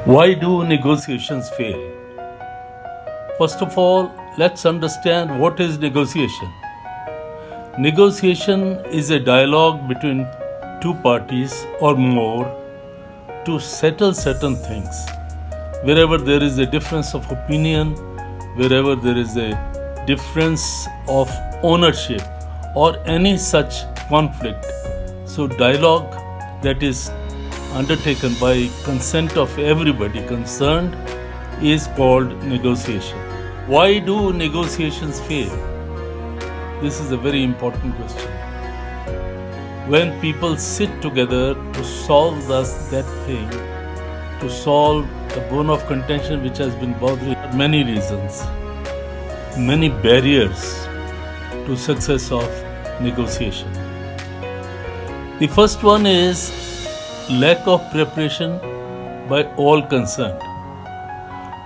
Why do negotiations fail? First of all, let's understand what is negotiation. Negotiation is a dialogue between two parties or more to settle certain things. Wherever there is a difference of opinion, wherever there is a difference of ownership or any such conflict, so dialogue that is undertaken by consent of everybody concerned is called negotiation. Why do negotiations fail? This is a very important question. When people sit together to solve that thing, to solve the bone of contention which has been bothering, many reasons, many barriers to success of negotiation. The first one is lack of preparation by all concerned.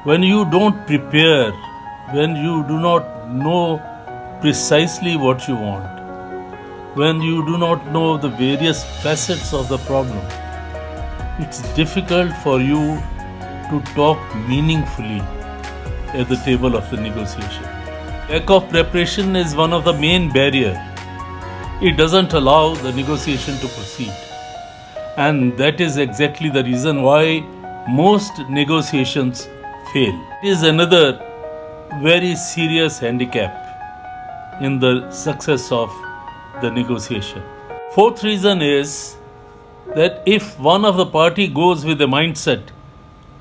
When you don't prepare, when you do not know precisely what you want, when you do not know the various facets of the problem, it's difficult for you to talk meaningfully at the table of the negotiation. Lack of preparation is one of the main barriers. It doesn't allow the negotiation to proceed. And that is exactly the reason why most negotiations fail. It is another very serious handicap in the success of the negotiation. Fourth reason is that if one of the party goes with the mindset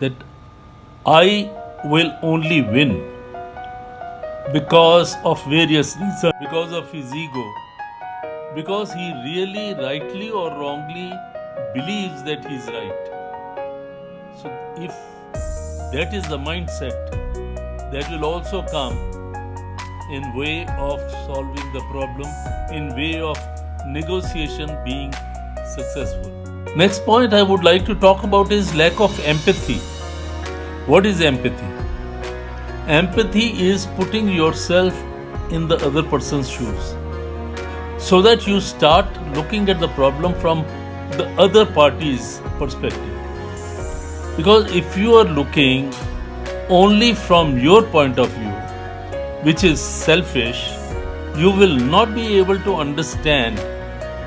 that I will only win because of various reasons, because of his ego, because he really rightly or wrongly believes that he is right. So if that is the mindset, that will also come in way of solving the problem, in way of negotiation being successful. Next point I would like to talk about is lack of empathy. What is empathy? Empathy is putting yourself in the other person's shoes, so that you start looking at the problem from the other party's perspective. Because if you are looking only from your point of view, which is selfish, you will not be able to understand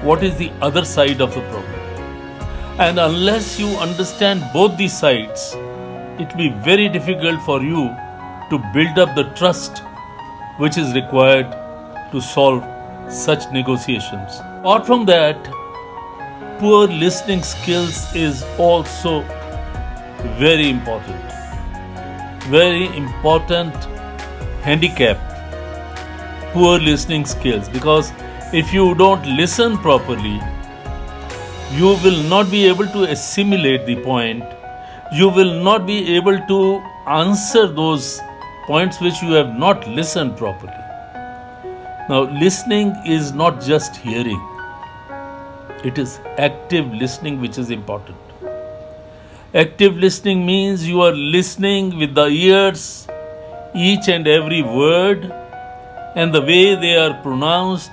what is the other side of the problem. And unless you understand both the sides, it will be very difficult for you to build up the trust which is required to solve such negotiations. Apart from that, poor listening skills is also very important. Very important handicap. Poor listening skills, because if you don't listen properly, you will not be able to assimilate the point. You will not be able to answer those points which you have not listened properly. Now, listening is not just hearing. It is active listening which is important. Active listening means you are listening with the ears, each and every word, and the way they are pronounced,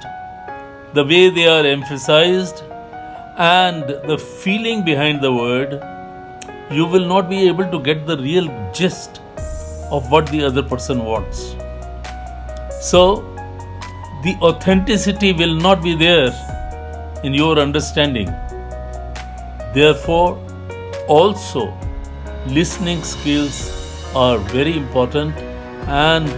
the way they are emphasized, and the feeling behind the word. You will not be able to get the real gist of what the other person wants. So, the authenticity will not be there in your understanding. Therefore, also listening skills are very important, and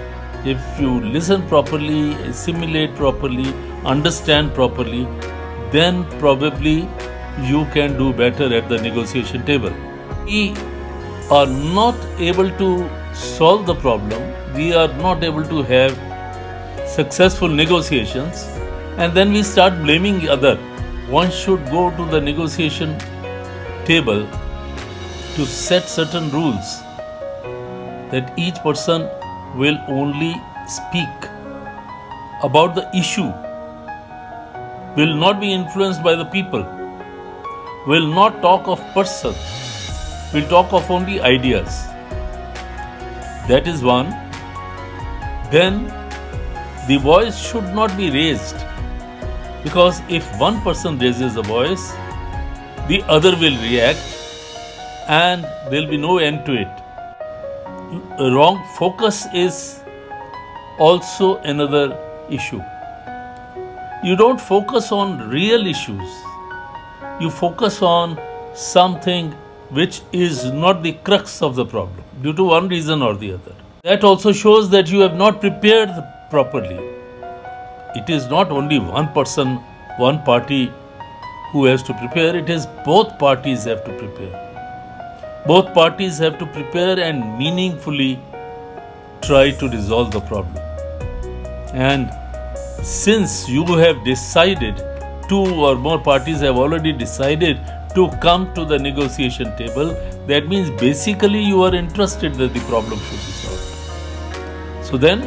if you listen properly, assimilate properly, understand properly, then probably you can do better at the negotiation table. We are not able to solve the problem, we are not able to have successful negotiations, and then we start blaming the other. One should go to the negotiation table to set certain rules that each person will only speak about the issue, will not be influenced by the people, will not talk of person, will talk of only ideas. That is one. Then the voice should not be raised, because if one person raises a voice, the other will react and there will be no end to it. Wrong focus is also another issue. You don't focus on real issues. You focus on something which is not the crux of the problem due to one reason or the other. That also shows that you have not prepared properly. It is not only one person, one party who has to prepare, it is both parties have to prepare. Both parties have to prepare and meaningfully try to resolve the problem. And since you have decided, two or more parties have already decided to come to the negotiation table, that means basically you are interested that the problem should be solved. So then,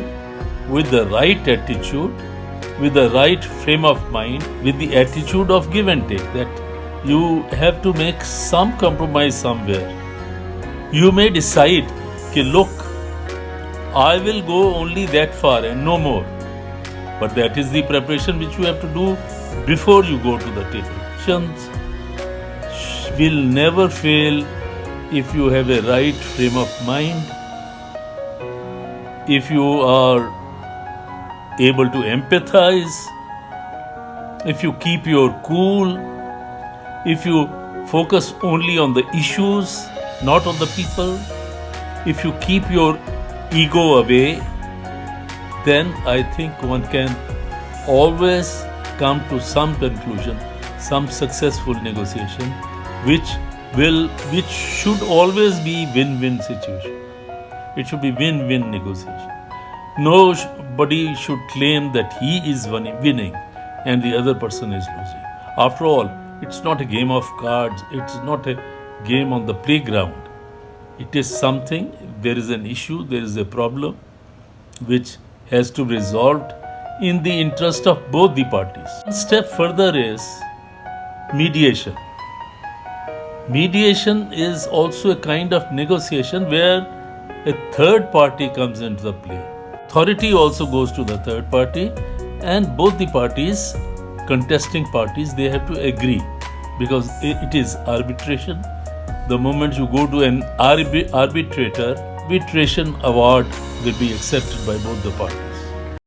with the right attitude, with the right frame of mind, with the attitude of give and take, that you have to make some compromise somewhere. You may decide, okay, look, I will go only that far and no more. But that is the preparation which you have to do before you go to the table. Actions will never fail if you have a right frame of mind, if you are able to empathize, if you keep your cool, if you focus only on the issues, not on the people, if you keep your ego away, then I think one can always come to some conclusion, some successful negotiation, which should always be win-win situation. It should be win-win negotiation. Nobody should claim that he is winning and the other person is losing. After all, it's not a game of cards, it's not a game on the playground. It is something, there is an issue, there is a problem which has to be resolved in the interest of both the parties. One step further is mediation. Mediation is also a kind of negotiation where a third party comes into the play. Authority also goes to the third party, and both the parties, contesting parties, they have to agree, because it is arbitration. The moment you go to an arbitrator, arbitration award will be accepted by both the parties.